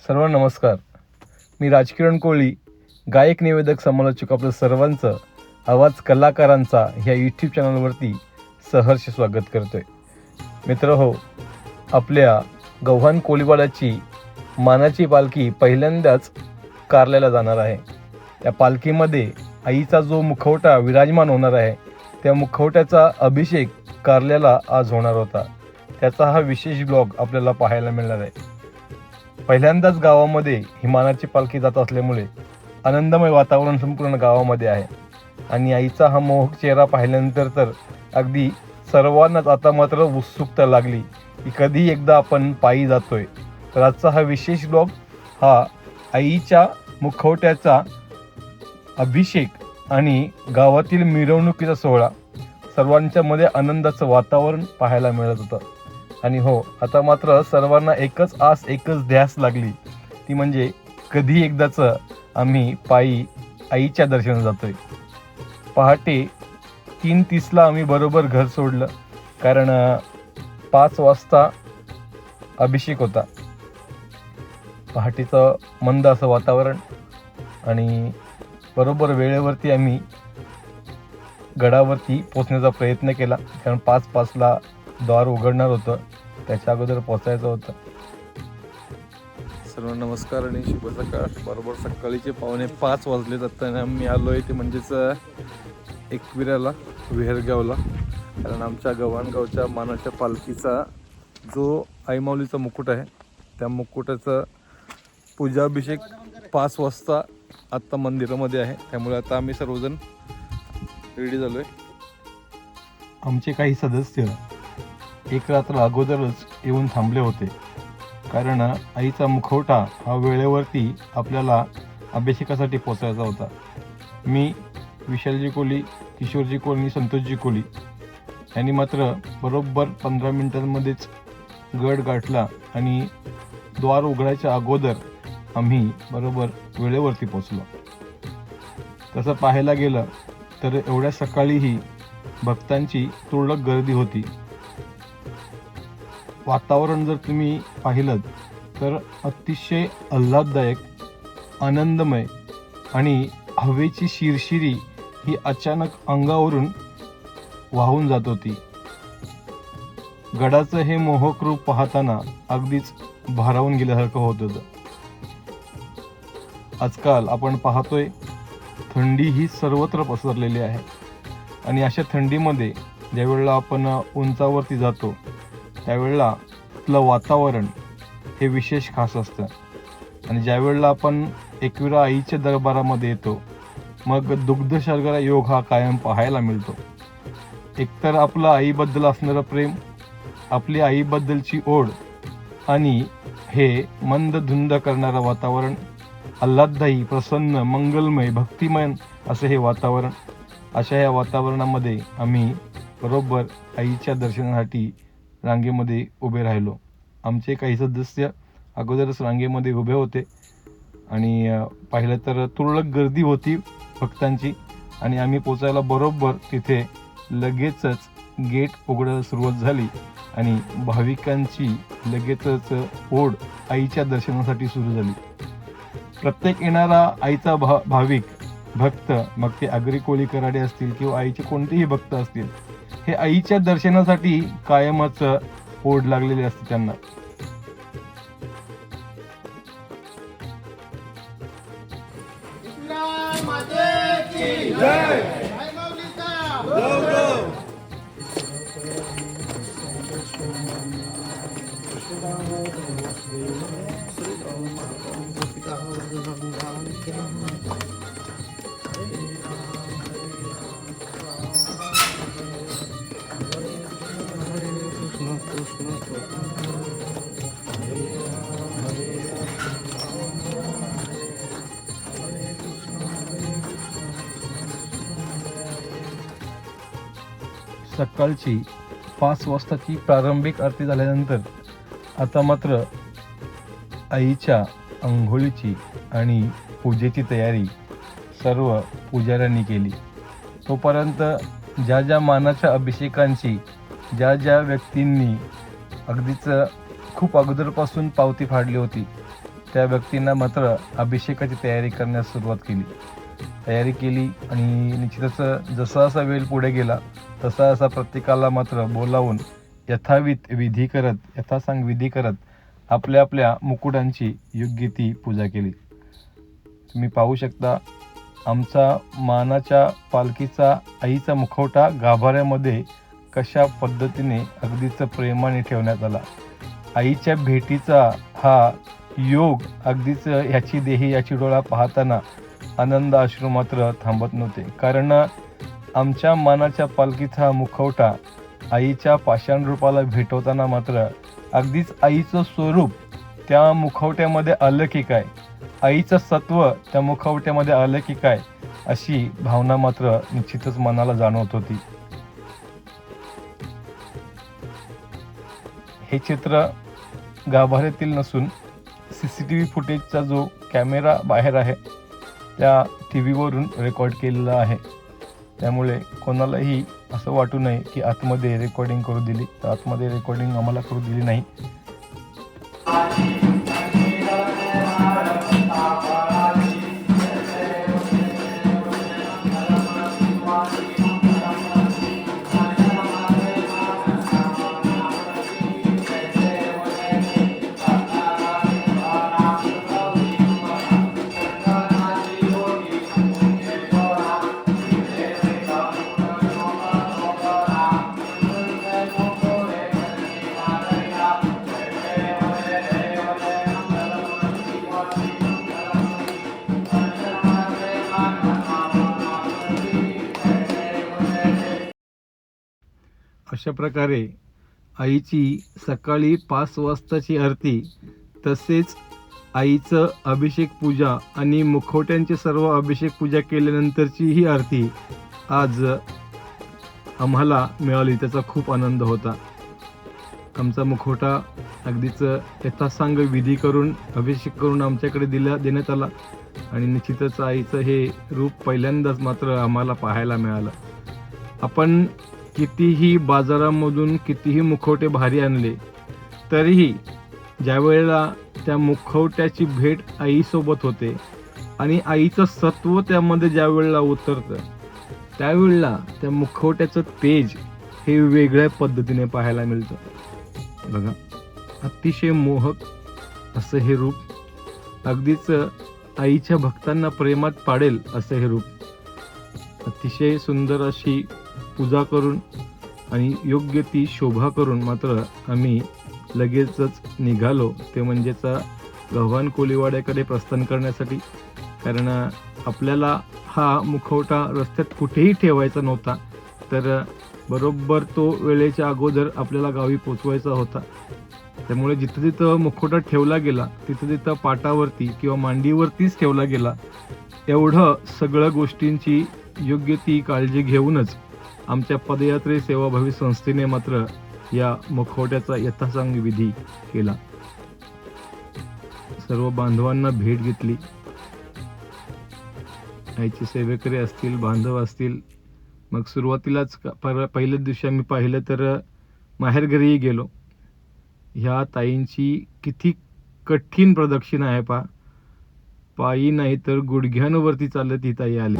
सर्वांना नमस्कार. मी राजकिरण कोळी, गायक निवेदक समालोचक आपलं सर्वांचं आवाज कलाकारांचा ह्या यूट्यूब चॅनलवरती सहर्ष स्वागत करतोय. मित्र हो, आपल्या गव्हाण कोळीवाड्याची मानाची पालखी पहिल्यांदाच कारल्याला जाणार आहे. त्या पालखीमध्ये आईचा जो मुखवटा विराजमान होणार आहे, त्या मुखवट्याचा अभिषेक कारल्याला आज होणार होता. त्याचा हा विशेष ब्लॉग आपल्याला पाहायला मिळणार आहे. पहिल्यांदाच गावामध्ये ही मानाची पालखी जात असल्यामुळे आनंदमय वातावरण संपूर्ण गावामध्ये आहे आणि आईचा हा मोहक चेहरा पाहिल्यानंतर तर अगदी सर्वांनाच आता मात्र उत्सुकता लागली की कधी एकदा आपण पायी जातोय. तर आजचा हा विशेष ब्लॉग हा आईच्या मुखवट्याचा अभिषेक आणि गावातील मिरवणुकीचा सोहळा, सर्वांच्या मध्ये आनंदाचं वातावरण पाहायला मिळत होतं. आणि हो, आता मात्र सर्वांना एकच आस, एकच ध्यास लागली, ती म्हणजे कधी एकदाचं आम्ही पायी आईच्या दर्शनाला जातोय. पहाटे 3:30ला आम्ही बरोबर घर सोडलं, कारण 5 वाजता अभिषेक होता. पहाटेचं मंद असं वातावरण आणि बरोबर वेळेवरती आम्ही गडावरती पोचण्याचा प्रयत्न केला, कारण 5:05ला द्वार उघडणार होतं, त्याच्या अगोदर पोचायचं होतं. सर्व नमस्कार आणि शुभ सकाळ. बरोबर सकाळीचे 4:45 वाजले जाताना मी आलो आहे ते म्हणजेच एकविऱ्याला, विहरगावला. कारण आमच्या गव्हाणगावच्या मानाच्या पालखीचा जो आईमाऊलीचा मुकुट आहे, त्या मुकुटाचा पूजाभिषेक 5 वाजता आत्ता मंदिरामध्ये आहे. त्यामुळे आता आम्ही सर्वजण रेडी झालो आहे. आमचे काही सदस्य एक रात्र अगोदरच येऊन थांबले होते, कारण आईचा मुखवटा हा वेळेवरती आपल्याला अभिषेकासाठी पोचायचा होता. मी, विशालजी कोळी, किशोरजी कोळी, संतोषजी कोळी यांनी मात्र बरोबर 15 मिनिटांमध्येच गड गाठला आणि द्वार उघडायच्या अगोदर आम्ही बरोबर वेळेवरती पोचलो. तसं पाहायला गेलं तर एवढ्या सकाळीही भक्तांची तुरळक गर्दी होती. वातावरण जर तुम्ही पाहिलं तर अतिशय आल्हाददायक, आनंदमय आणि हवेची शिरशिरी ही अचानक अंगावरून वाहून जात होती. गडाचं हे मोहक रूप पाहताना अगदीच भारावून गेल्यासारखं होत होतं. आजकाल आपण पाहतोय थंडी ही सर्वत्र पसरलेली आहे आणि अशा थंडीमध्ये ज्यावेळेला आपण उंचावरती जातो त्यावेळेला आपलं वातावरण हे विशेष खास असतं. आणि ज्यावेळेला आपण एकविरा आईच्या दरबारामध्ये येतो, मग दुग्धशर्करा योग हा कायम पाहायला मिळतो. एकतर आपलं आईबद्दल असणारं प्रेम, आपली आईबद्दलची ओढ आणि हे मंद धुंद करणारं वातावरण, आल्हाददायी, प्रसन्न, मंगलमय, भक्तिमय असं हे वातावरण. अशा या वातावरणामध्ये आम्ही बरोबर आईच्या दर्शनासाठी रांगेमध्ये उभे राहिलो. आमचे काही सदस्य अगोदरच रांगेमध्ये उभे होते आणि पाहिलं तर तुरळक गर्दी होती भक्तांची. आणि आम्ही पोचायला बरोबर तिथे लगेचच गेट उघडायला सुरुवात झाली आणि भाविकांची लगेचच ओढ आईच्या दर्शनासाठी सुरू झाली. प्रत्येक येणारा आईचा भाविक भक्त, मग ते आगरी कोळी कराडे असतील किंवा आईचे कोणतेही भक्त असतील, हे आईच्या दर्शनासाठी कायमच ओढ लागलेली असते त्यांना. सकाळची 5 वाजताची प्रारंभिक आरती झाल्यानंतर आता मात्र आईच्या अंघोळीची आणि पूजेची तयारी सर्व पुजाऱ्यांनी केली. तोपर्यंत ज्या ज्या मानाच्या अभिषेकांची ज्या ज्या व्यक्तींनी अगदीच खूप अगोदरपासून पावती फाडली होती, त्या व्यक्तींना मात्र अभिषेकाची तयारी करण्यास सुरुवात केली आणि निश्चितच जसा असा वेळ पुढे गेला तसा प्रत्येकाला मात्र बोलावून यथासांग विधी करत आपल्या आपल्या मुकुटांची योग्य ती पूजा केली. तुम्ही पाहू शकता आमचा मानाच्या पालखीचा आईचा मुखवटा गाभाऱ्यामध्ये कशा पद्धतीने अगदीच प्रेमाने ठेवण्यात आला. आईच्या भेटीचा हा योग अगदीच ह्याची देही याची डोळा पाहताना आनंद अश्रू मात्र थांबत नव्हते. कारण आमच्या मानाच्या पालखीचा मुखवटा आईच्या पाषाण रूपाला भेटवताना मात्र अगदीच आईचं स्वरूप त्या मुखवट्यामध्ये अलौकिक आहे, आईचं सत्व त्या मुखवट्यामध्ये अलौकिक आहे अशी भावना मात्र निश्चितच मनाला जाणवत होती. हे चित्र गाभाऱ्यातील नसून CCTV फुटेजचा जो कॅमेरा बाहेर आहे त्या TV वरून रेकॉर्ड केलेला आहे. त्यामुळे कोणालाही असं वाटू नये की आतमध्ये रेकॉर्डिंग करू दिली, तर आतमध्ये रेकॉर्डिंग आम्हाला करू दिली नाही. अशा प्रकारे आईची सकाळी 5 वाजताची आरती, तसेच आईचं अभिषेक पूजा आणि मुखवट्यांची सर्व अभिषेक पूजा केल्यानंतरची ही आरती आज आम्हाला मिळाली. त्याचा खूप आनंद होता. आमचा मुखवटा अगदीच यथासांग विधी करून अभिषेक करून आमच्याकडे देण्यात आला आणि निश्चितच आईचं हे रूप पहिल्यांदाच मात्र आम्हाला पाहायला मिळालं. आपण कितीही बाजारामधून कितीही मुखवटे भारी आणले तरीही ज्या वेळेला त्या मुखवट्याची भेट आईसोबत होते आणि आईचं सत्व त्यामध्ये ज्या वेळेला उतरतं त्यावेळेला त्या मुखवट्याचं तेज हे वेगळ्या पद्धतीने पाहायला मिळतं. बघा, अतिशय मोहक असं हे रूप, अगदीच आईच्या भक्तांना प्रेमात पाडेल असं हे रूप. अतिशय सुंदर अशी पूजा करून आणि योग्य ती शोभा करून मात्र आम्ही लगेचच निघालो, ते म्हणजेच गव्हाण कोळीवाड्याकडे प्रस्थान करण्यासाठी. कारण आपल्याला हा मुखवटा रस्त्यात कुठेही ठेवायचा नव्हता, तर बरोबर तो वेळेच्या अगोदर आपल्याला गावी पोचवायचा होता. त्यामुळे जिथं जिथं मुखवटा ठेवला गेला तिथं तिथं पाटावरती किंवा मांडीवरतीच ठेवला गेला. एवढं सगळ्या गोष्टींची योग्य ती काळजी घेऊनच आमच्या पदयात्रे सेवाभावी संस्थेने मात्र या मुखवट्याचा यथासांग विधी केला. सर्व बांधवांना भेट घेतली. आईचे सेवेकरी असतील, बांधव असतील. मग सुरुवातीलाच पहिल्याच दिवशी आम्ही पाहिलं तर माहेरघरीही गेलो. ह्या ताईंची किती कठीण प्रदक्षिणा आहे पहा. पायी नाही तर गुडघ्यांवरती चालत ही ताई आली.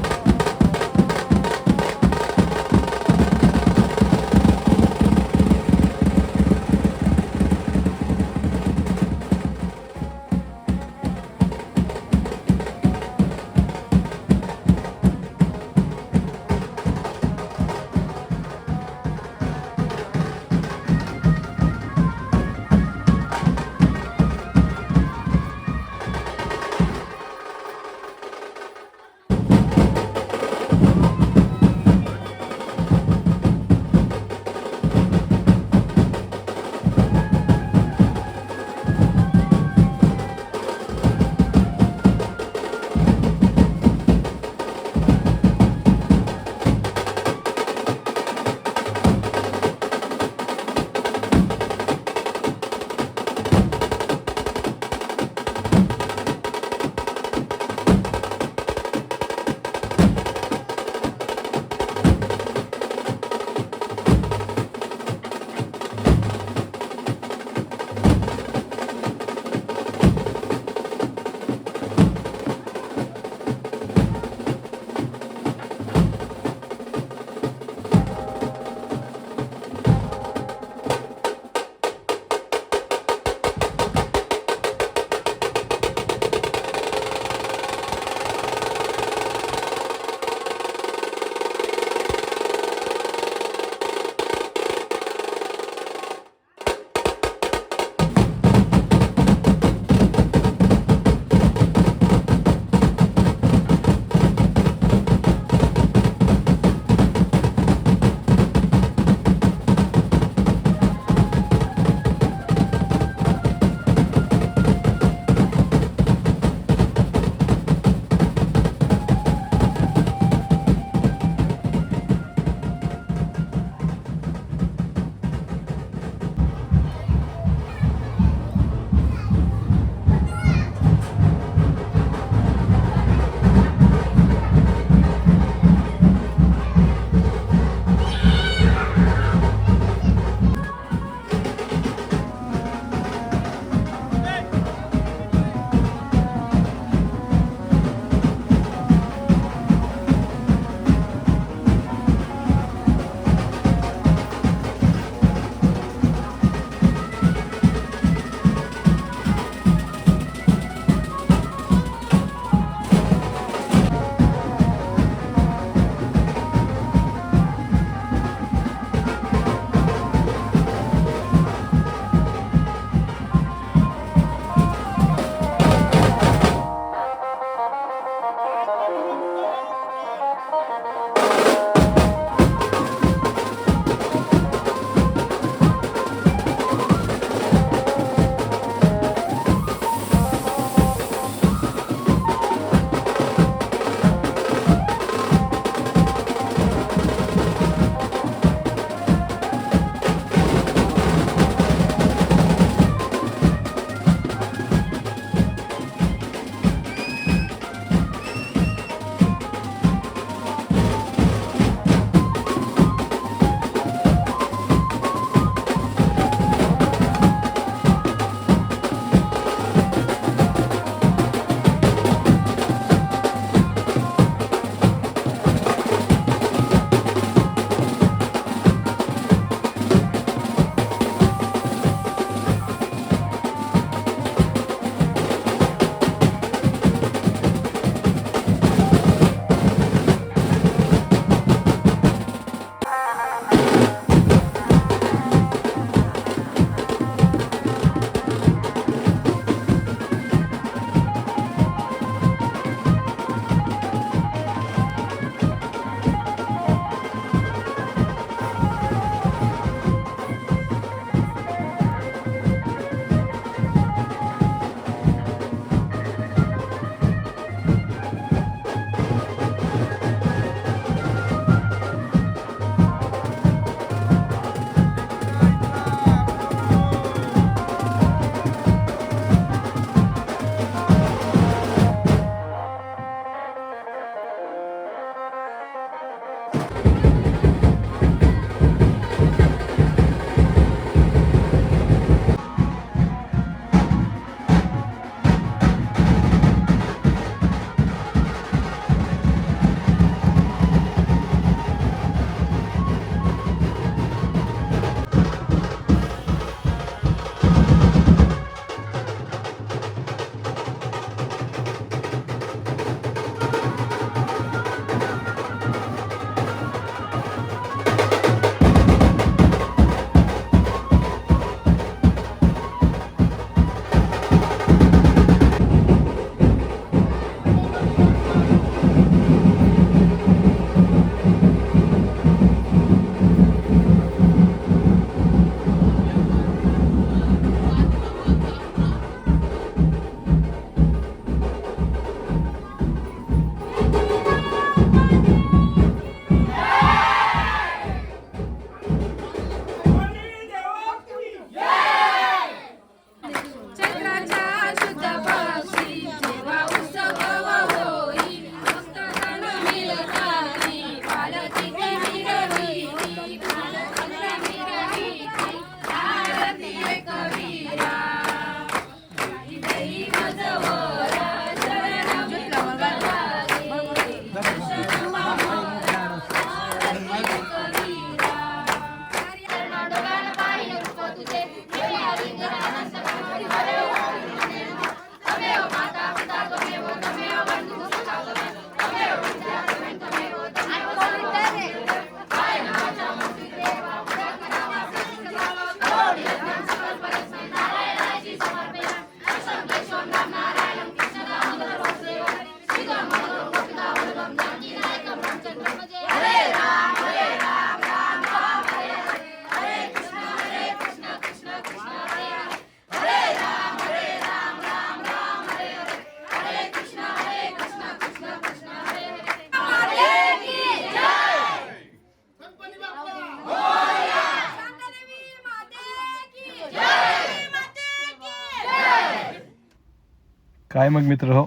काय मग मित्र हो,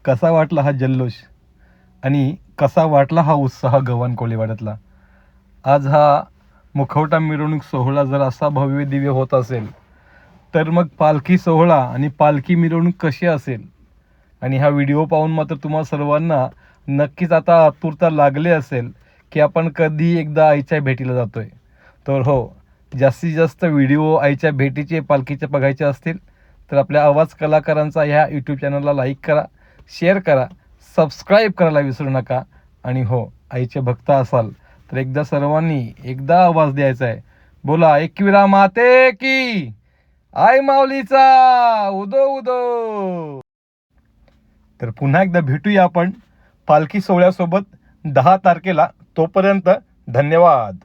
कसा वाटला हा जल्लोष आणि कसा वाटला हा उत्साह गव्हाण कोळीवाड्यातला. आज हा मुखवटा मिरवणूक सोहळा जर असा भव्य दिव्य होत असेल तर मग पालखी सोहळा आणि पालखी मिरवणूक कशी असेल. आणि हा व्हिडिओ पाहून मात्र तुम्हा सर्वांना नक्कीच आता आतुरता लागली असेल की आपण कधी एकदा आईच्या भेटीला जातोय. तर हो, जास्तीत जास्त व्हिडिओ आईच्या भेटीचे पालखीचे बघायचे असतील तर आपल्या आवाज कलाकारांचा ह्या यूट्यूब चॅनलला लाईक करा, शेअर करा, सबस्क्राईब करायला विसरू नका. आणि हो, आईचे भक्त असाल तर एकदा सर्वांनी एकदा आवाज द्यायचा आहे. बोला एकविरा माते की, आई माऊलीचा उदो उदो. तर पुन्हा एकदा भेटूया आपण पालखी सोहळ्यासोबत 10 तारखेला. तोपर्यंत धन्यवाद.